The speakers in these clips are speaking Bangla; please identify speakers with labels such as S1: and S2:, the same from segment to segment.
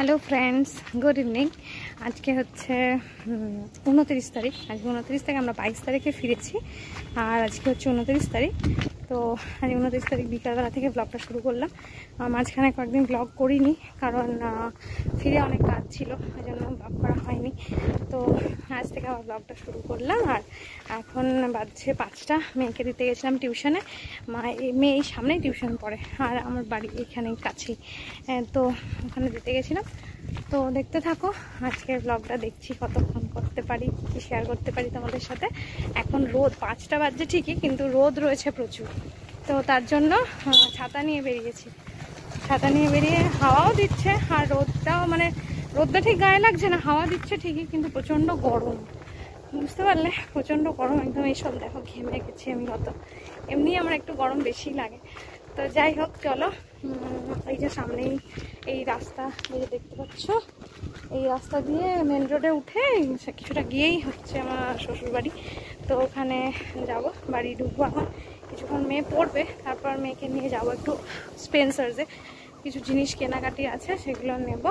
S1: Hello friends, good evening. আজকে হচ্ছে 29 তারিখ। আজকে 29 থেকে আমরা 22 তারিখে ফিরেছি, আর আজকে হচ্ছে 29 তারিখ। তো আজ 29 তারিখ বিকালবেলা থেকে ব্লগটা শুরু করলাম। মাঝখানে কয়েকদিন ব্লগ করিনি, কারণ ফিরে অনেক কাজ ছিল, ওই জন্য ব্লগ করা হয়নি। তো আজ থেকে আবার ব্লগটা শুরু করলাম। আর এখন বাজছে 5টা। মেয়েকে দিতে গেছিলাম টিউশনে। মেয়ে এই সামনেই টিউশন পড়ে, আর আমার বাড়ি এখানেই কাছেই। তো ওখানে দিতে গেছিলাম। তো দেখতে থাকো আজকের ব্লগটা, দেখছি কতক্ষণ করতে পারি, কি শেয়ার করতে পারি তোমাদের সাথে। এখন রোদ 5টা বাজছে ঠিকই, কিন্তু রোদ রয়েছে প্রচুর। তো তার জন্য ছাতা নিয়ে বেরিয়েছি। ছাতা নিয়ে বেরিয়ে হাওয়াও দিচ্ছে, আর রোদটাও রোদটা ঠিক গায়ে লাগছে না, হাওয়া দিচ্ছে ঠিকই, কিন্তু প্রচণ্ড গরম। বুঝতে পারলে প্রচণ্ড গরম একদম। এইসব দেখো ঘেমে গেছি আমি কত। এমনি আমার একটু গরম বেশি লাগে। তো যাই হোক, চলো। এই যে সামনেই এই রাস্তা, এই যে দেখতে পাচ্ছ, এই রাস্তা দিয়ে মেন রোডে উঠে কিছুটা গিয়েই হচ্ছে আমার শ্বশুরবাড়ি। তো ওখানে যাব, বাড়ি ঢুকবো এখন। কিছুক্ষণ মেয়ে পড়বে, তারপর মেয়েকে নিয়ে যাব একটু স্পেন্সার্সে। কিছু জিনিস কেনাকাটি আছে, সেগুলো নেব।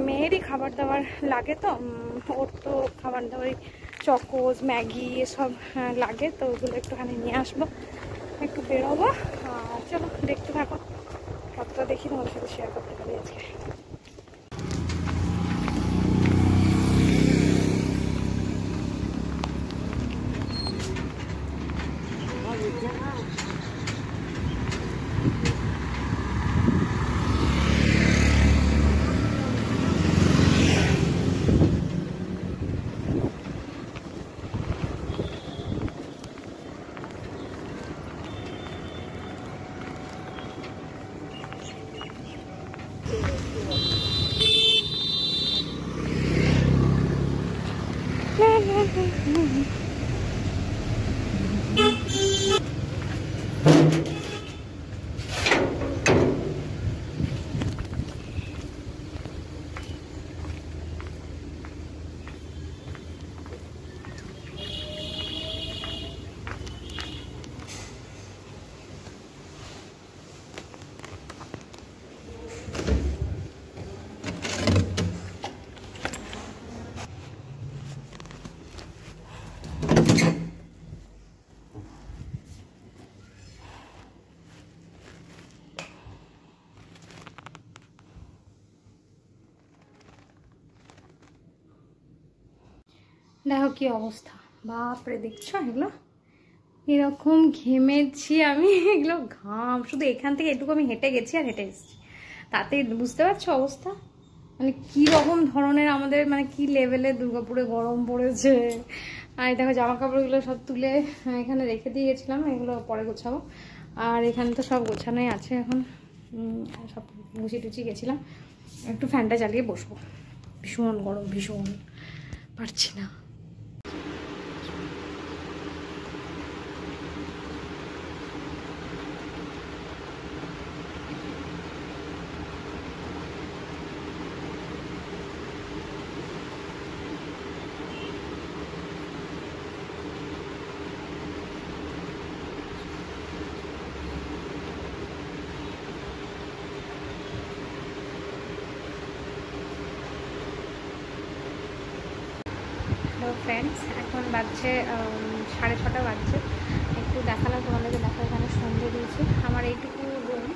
S1: মেয়েরই খাবার দাবার লাগে, তো ওর তো খাবার দাবারই চকোজ, ম্যাগি এসব লাগে, তো ওগুলো একটুখানি নিয়ে আসবো। একটু বেরোবো। চলো দেখতে থাকো, কতটা দেখি তোমাদের সাথে শেয়ার করতে পারি আজকে। দেখো কি অবস্থা, বাপরে, দেখছো এগুলো? এরকম ঘেমেছি আমি, এগুলো ঘাম। শুধু এখান থেকে এটুকু আমি হেঁটে গেছি আর হেঁটে এসেছি, তাতে বুঝতে পারছো অবস্থা। কি রকম ধরনের আমাদের কি লেভেলে দুর্গাপুরে গরম পড়েছে। আর দেখো জামা কাপড়গুলো সব তুলে এখানে রেখে দিয়ে গেছিলাম, এগুলো পরে গোছাবো। আর এখানে তো সব গোছানোই আছে এখন, সব গুছিয়ে টুচিয়ে গেছিলাম। একটু ফ্যানটা চালিয়ে বসবো, ভীষণ গরম, ভীষণ পারছি না। হ্যালো ফ্রেন্ডস, এখন বাজছে 6:30 বাজছে। একটু দেখালাম তোমাদেরকে, দেখো এখানে সন্ধে দিয়েছি। আমার এইটুকু রুম,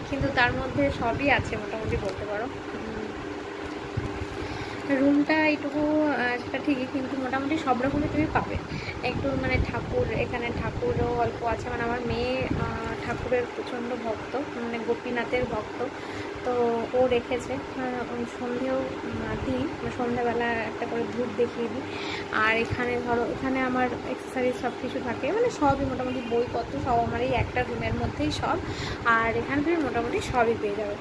S1: কিন্তু তার মধ্যে সবই আছে মোটামুটি বলতে পারো। রুমটা এইটুকু, সেটা ঠিকই, কিন্তু মোটামুটি সব রকমই তুমি পাবে। একটু ঠাকুর, এখানে ঠাকুরও অল্প আছে। আমার মেয়ে ঠাকুরের প্রচণ্ড ভক্ত, গোপীনাথের ভক্ত। তো ও রেখেছে, সন্ধেও দিই, সন্ধ্যাবেলা একটা করে ধূপ দেখিয়ে দিই। আর এখানে ধরো, এখানে আমার এক্সেসারিজ সব কিছু থাকে, সবই মোটামুটি বইপত্র সব আমার এই একটা রুমের মধ্যেই সব। আর এখানে তুমি মোটামুটি সবই পেয়ে যাবে।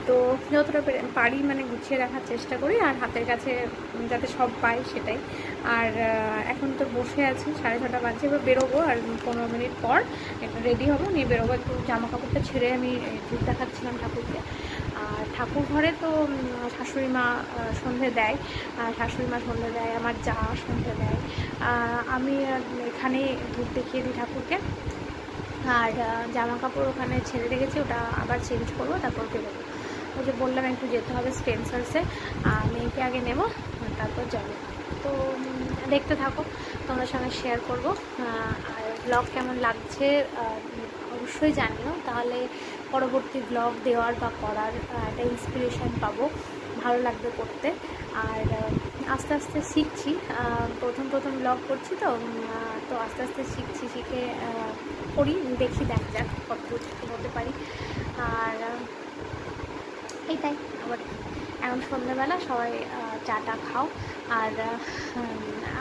S1: তো যতটা পারি গুছিয়ে রাখার চেষ্টা করি, আর হাতের কাছে যাতে সব পাই সেটাই। আর এখন তো বসে আছি, 6:30 বাজছে। এবার বেরোবো, আর 15 মিনিট পর একটু রেডি হবো, নিয়ে বেরোবো। একটু জামা কাপড়টা ছেড়ে আমি ধূপ দেখাচ্ছিলাম ঠাকুরকে। আর ঠাকুর ঘরে তো শাশুড়ি মা সন্ধে দেয়, শাশুড়ি মা সন্ধে দেয়, আমার যা সন্ধে দেয়। আমি এখানে ধূপ দেখিয়ে দিই ঠাকুরকে। আর জামা কাপড় ওখানে ছেড়ে রেখেছি, ওটা আবার চেঞ্জ করবো, তারপর বেরোবো। ওই যে বললাম একটু যেতে হবে স্পেন্সার্সে, মেয়েকে আগে নেব তারপর যাবো। তো দেখতে থাকো, তোমাদের সঙ্গে শেয়ার করবো। আর ব্লগ কেমন লাগছে অবশ্যই জানিও, তাহলে পরবর্তী ব্লগ দেওয়ার বা করার একটা ইন্সপিরেশান পাবো, ভালো লাগবে করতে। আর আস্তে আস্তে শিখছি, প্রথম ব্লগ করছি তো আস্তে আস্তে শিখছি, শিখে করি, দেখি দেখা যাক কতদূর হতে পারি। আর এইটাই। আবার এখন সন্ধ্যাবেলা সবাই চাটা খাও, আর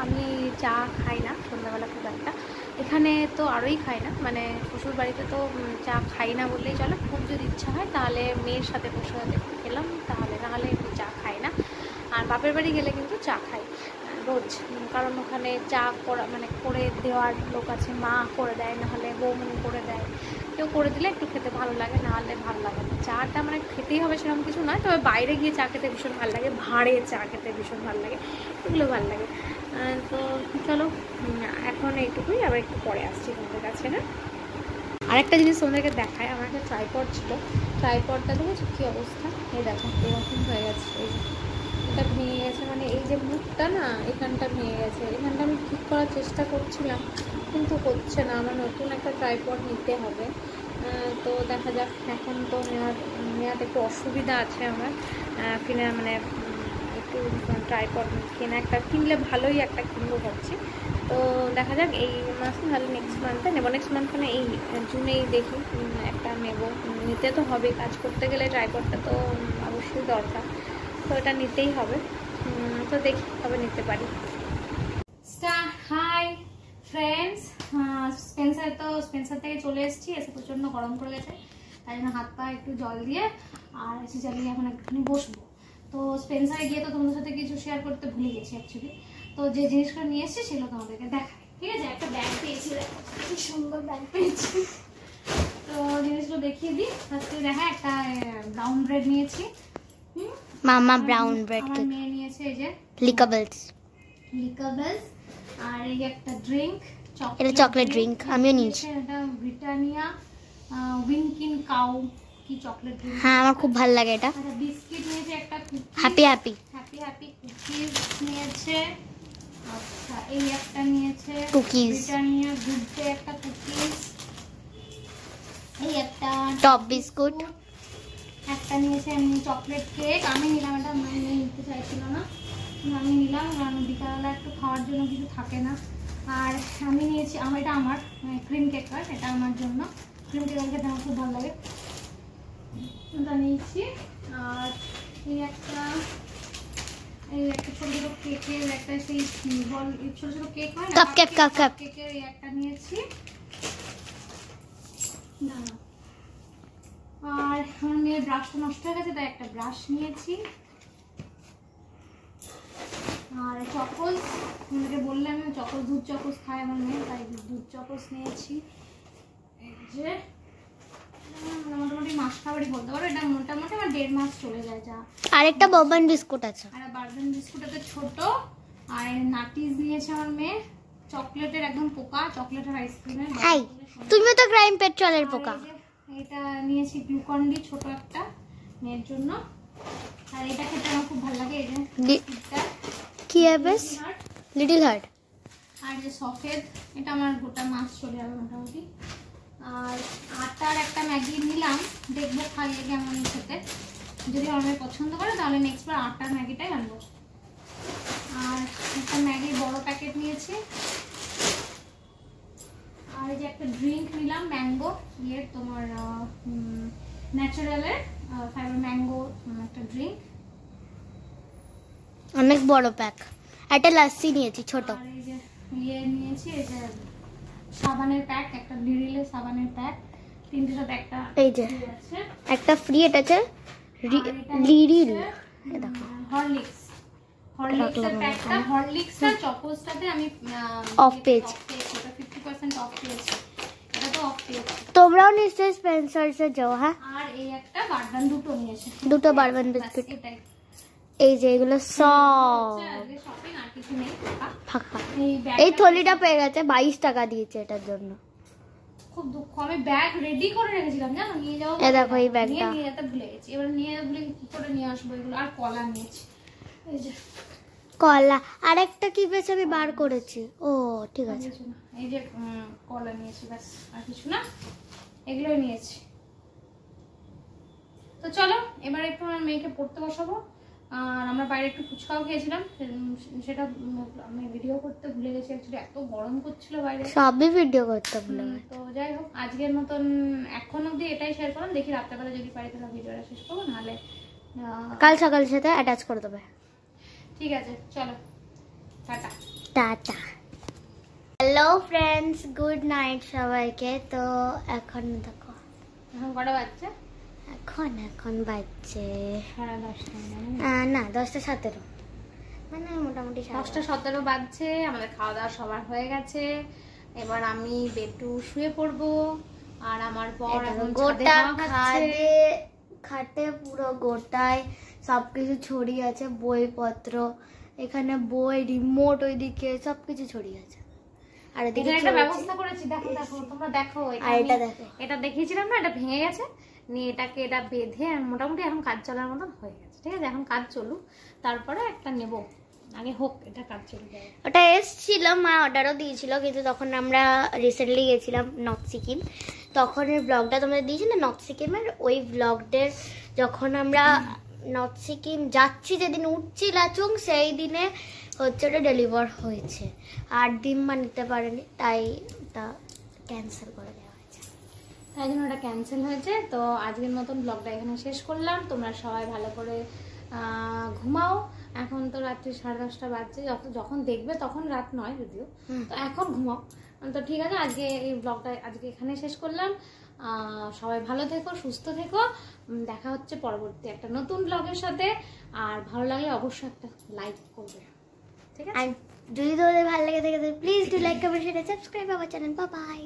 S1: আমি চা খাই না সন্ধ্যাবেলা খুব একটা, এখানে তো আরোই খাই না, মানে শ্বশুর বাড়িতে তো চা খাই না বললেই চলে, খুব যদি ইচ্ছা হয় তাহলে মেয়ের সাথে বসে খেলাম, নাহলে একটু চা খাই না। আর বাপের বাড়ি গেলে কিন্তু চা খাই রোজ, কারণ ওখানে চা করে দেওয়ার লোক আছে, মা করে দেয়, নাহলে বৌমনি করে দেয়, কেউ করে দিলে একটু খেতে ভালো লাগে, নাহলে ভালো লাগে না। চাটা মানে খেতেই হবে সেরকম কিছু নয়, তবে বাইরে গিয়ে চা খেতে ভীষণ ভালো লাগে, ভাঁড়ে চা খেতে ভীষণ ভালো লাগে, এগুলো ভালো লাগে। তো চলো এখন এইটুকুই, আবার একটু পরে আসছি তোমাদের কাছে। না আরেকটা জিনিস তোমাদেরকে দেখায়, আমার একটা ট্রাইপড ছিল, ট্রাইপডটা দেখেছো কী অবস্থা, এই দেখো এরকম হয়ে গেছে, এই এটা ভেঙে গেছে, মানে এই যে মুখটা না এখানটা ভেঙে গেছে, এখানটা আমি ঠিক করার চেষ্টা করছিলাম কিন্তু হচ্ছে না, আমার নতুন একটা ট্রাইপড নিতে হবে। তো দেখা যাক, এখন তো নেওয়াতে একটু অসুবিধা আছে আমার, মানে একটু ট্রাইপড কিনলে ভালোই একটা কিনবো ভাবছি। তো দেখা যাক এই মাসে, তাহলে নেক্সট মান্থে নেবো, নেক্সট মান্থ মানে এই জুনেই দেখি একটা নেবো, নিতে তো হবে, কাজ করতে গেলে ট্রাইপডটা তো অবশ্যই দরকার, তো এটা নিতেই হবে। তো দেখি কবে নিতে পারি। হাই ফ্রেন্ডস, স্পেন্সার থেকে চলে এসেছি, এসে প্রচণ্ড গরম করে গেছে, তাই জন্য হাত পা একটু জল দিয়ে আর এসে জ্বালিয়ে এখন একটুখানি বসবো। তো স্পেন্সারে গিয়ে তো তোমাদের সাথে কিছু শেয়ার করতে ভুলে গেছি অ্যাকচুয়ালি, তো যে জিনিসগুলো নিয়ে এসেছি সেগুলো তোমাদেরকে দেখাই, ঠিক আছে? একটা ব্যাগ পেয়েছি, দেখো কি সুন্দর ব্যাগ পেয়েছি, তো জিনিসগুলো দেখিয়ে দিই। ফার্স্টে দেখা, একটা ব্রাউন ব্রেড নিয়েছি,
S2: মামা ব্রাউন ব্রেড,
S1: আমার মেয়ে নিয়েছে এই যে
S2: লিকাবেলস,
S1: আর এই একটা ড্রিঙ্ক,
S2: এটা চকলেট ড্রিঙ্ক, আমিও নিয়েছি।
S1: এটা ব্রিটানিয়া উইঙ্কিন কাউ কি চকলেট ড্রিঙ্ক,
S2: হ্যাঁ আমার খুব ভালো লাগে এটা।
S1: আচ্ছা বিস্কিট নিয়েছে, একটা
S2: হ্যাপি হ্যাপি
S1: কুকিজ নিয়েছে, আচ্ছা এই একটা নিয়েছে
S2: কুকিজ,
S1: ব্রিটানিয়া গুড ডে একটা কুকিজ, এই একটা
S2: টপ বিস্কুট,
S1: একটা নিয়েছে এমনি চকলেট কেক, আমি নিলাম, এটা মেয়ে নিতে চাইছিল না, আমি নিলাম, কারণ বিকালবেলা একটু খাওয়ার জন্য কিছু থাকে না। আর আমি নিয়েছি, এটা আমার ক্রিম কেকার, এটা আমার জন্য ক্রিম কেকার খেতে আমার খুব ভালো লাগে, এটা নিয়েছি। আর এই একটা ছোট ছোট কেকের একটা, সেই বল ছোট ছোট কেক হয় না, কাপ কেকের এই একটা নিয়েছি। আর আমার মেয়ের ব্রাশটা নষ্ট হয়ে গেছে, তাই একটা ব্রাশ নিয়েছি। আর চকোস, তোমাদেরকে বললাম চকোস, দুধ চকোস খায় আমার মেয়ে, তাই দুধ চকোস নিয়েছি। এই যে মোটামুটি মাস খাবারই বলতে পারো, এটা মোটামুটি আমার 1.5 মাস চলে যায় যা।
S2: আরেকটা বারবান বিস্কুট আছে,
S1: আর বারবান বিস্কুট একটা ছোট, আর নাটিস নিয়েছে আমার মেয়ে, চকলেটের একদম পোকা, চকলেটের আইসক্রিমের।
S2: হাই তুমিও তো ক্রাইম পেট্রোলের পোকা।
S1: এটা নিয়েছি গ্লুকন ডি, ছোট একটা মেয়ের জন্য, আর এটা খেতে আমার খুব ভালো লাগে, এই যে
S2: কি হ্যাবেস লিটল হার্ট,
S1: আর যে সফেদ, এটা আমার গোটা মাস চলে যাবে মোটামুটি। আর আটার একটা ম্যাগি নিলাম, দেখবো খাইয়ে কেমন খেতে, যদি আমার মেয়ে পছন্দ করে তাহলে নেক্সট বার আটার ম্যাগিটাই আনবো। আর একটা ম্যাগি বড় প্যাকেট নিয়েছি। আর এই যে একটা ড্রিঙ্ক নিলাম, ম্যাঙ্গো তোমার ন্যাচারালের ফাইবার ম্যাঙ্গো একটা ড্রিঙ্ক,
S2: অনেক বড় প্যাক। একটা লাসি নিয়েছি ছোট।
S1: আর এই যে নিয়েছি, এই যে সাবানের প্যাক, একটা লিরিলের সাবানের প্যাক, তিনটের সাথে একটা
S2: এই যে একটা ফ্রি, এটা আছে লিরিল, দেখো
S1: হরলিক্সের প্যাকটা, হরলিক্সটা চকোসটাতে আমি
S2: অফ পেজ,
S1: এটা 50% অফ পেয়েছি, এটা তো অফ পেয়েছি।
S2: তোমরাও নিশ্চয়ই স্পেন্সার্সে যাও। হ্যাঁ,
S1: আর এই একটা বারবান, দুটো নিয়েছে,
S2: দুটো বারবান বিস্কুট,
S1: এটাই।
S2: এই যে এগুলো সব ফাঁকা। এই থলিটা পেয়ে গেছে, 22 টাকা দিয়েছে এটার জন্য,
S1: খুব দুঃখ। আমি ব্যাগ রেডি করে রেখেছিলাম জানো, নিয়ে যাবো।
S2: এই দেখো এই ব্যাগটা
S1: নিয়ে যেতে ভুলে গেছি। এবার কি করে নিয়ে আসবো এগুলো? আর কলা নিয়েছি, এই যে
S2: কলা। আরেকটা কি বেশ আমি বার করেছি। ও ঠিক আছে,
S1: এই যে কলা নিয়েছি, ব্যাস আর কিছু না, এগুলোই নিয়েছি। তো চলো এবার একটু আমার মেয়েকে পড়তে বসাবো। আর আমরা বাইরে একটু ফুচকাও খেয়েছিলাম, সেটা আমি ভিডিও করতে ভুলে গেছি। অ্যাকচুয়ালি এত গরম করছিল বাইরে,
S2: সবই ভিডিও করতে ভুলে গেছি।
S1: তো যাই হোক, আজকের মতন এখন অবধি এটাই শেয়ার করলাম। দেখি রাত্রেবেলা যদি পারি তাহলে ভিডিওটা শেষ করবো, নাহলে
S2: কাল সকালের সাথে অ্যাটাচ করে দেবে।
S1: ঠিক আছে, চলো tata.
S2: Tata. Hello friends, good night সবাইকে। তো এখন দেখো
S1: এখন কটা বাচ্চা?
S2: এখন বাজছে
S1: 10:30,
S2: না 10:17, মানে মোটামুটি
S1: 10:17 বাজছে। আমাদের খাওয়া দাওয়া সবার হয়ে গেছে। এবার আমি বেটু শুয়ে পড়বো, আর আমার বর এখন
S2: গোটা খাটে পুরো গোটায় সবকিছু ছড়িয়ে আছে, বইপত্র, এখানে বই, রিমোট ওইদিকে সবকিছু ছড়িয়ে আছে। আর এদিকে
S1: একটা ব্যবস্থা করেছি, দেখো দেখো তোমরা দেখো।
S2: এটা দেখো,
S1: এটা দেখিয়েছিলাম না, এটা ভেঙে গেছে, নিয়ে এটা বেঁধে মোটামুটি এখন কাজ চলার মতন হয়ে গেছে। ঠিক আছে, এখন কাজ চলুক, তারপরে একটা নেব, আগে হোক এটা কাজ চলে যায়।
S2: ওটা এসছিল, মা অর্ডারও দিয়েছিল, কিন্তু তখন আমরা রিসেন্টলি গেছিলাম নর্থ সিকিম, তখন এর ব্লগটা তোমাদের দিয়েছি না নর্থ সিকিমের। ওই ব্লগটার যখন আমরা নর্থ সিকিম যাচ্ছি, যেদিন উঠছি লাচুং, সেই দিনে হচ্ছে ওটা ডেলিভার হয়েছে, আর ডিম নিতে পারেনি, তাই ওটা ক্যান্সেল করে দেওয়া হয়েছে।
S1: তাই জন্য ওটা ক্যান্সেল হয়েছে। তো আজকের মতন ব্লগটা এখানে শেষ করলাম। তোমরা সবাই ভালো করে ঘুমাও। এখন তো রাত্রি 10:30 বাজছে, যখন দেখবে তখন রাত নয় যদিও, তো এখন ঘুমাও। তো ঠিক আছে, আজকে এই ব্লগটা আজকে এখানে শেষ করলাম। সবাই ভালো থেকো, সুস্থ থেকো। দেখা হচ্ছে পরবর্তী একটা নতুন ব্লগের সাথে। আর ভালো লাগলে অবশ্যই একটা লাইক করবে, ঠিক আছে?
S2: আর যদি তোমাদের ভালো লেগে থাকে please do like, comment, share, subscribe our channel. Bye bye.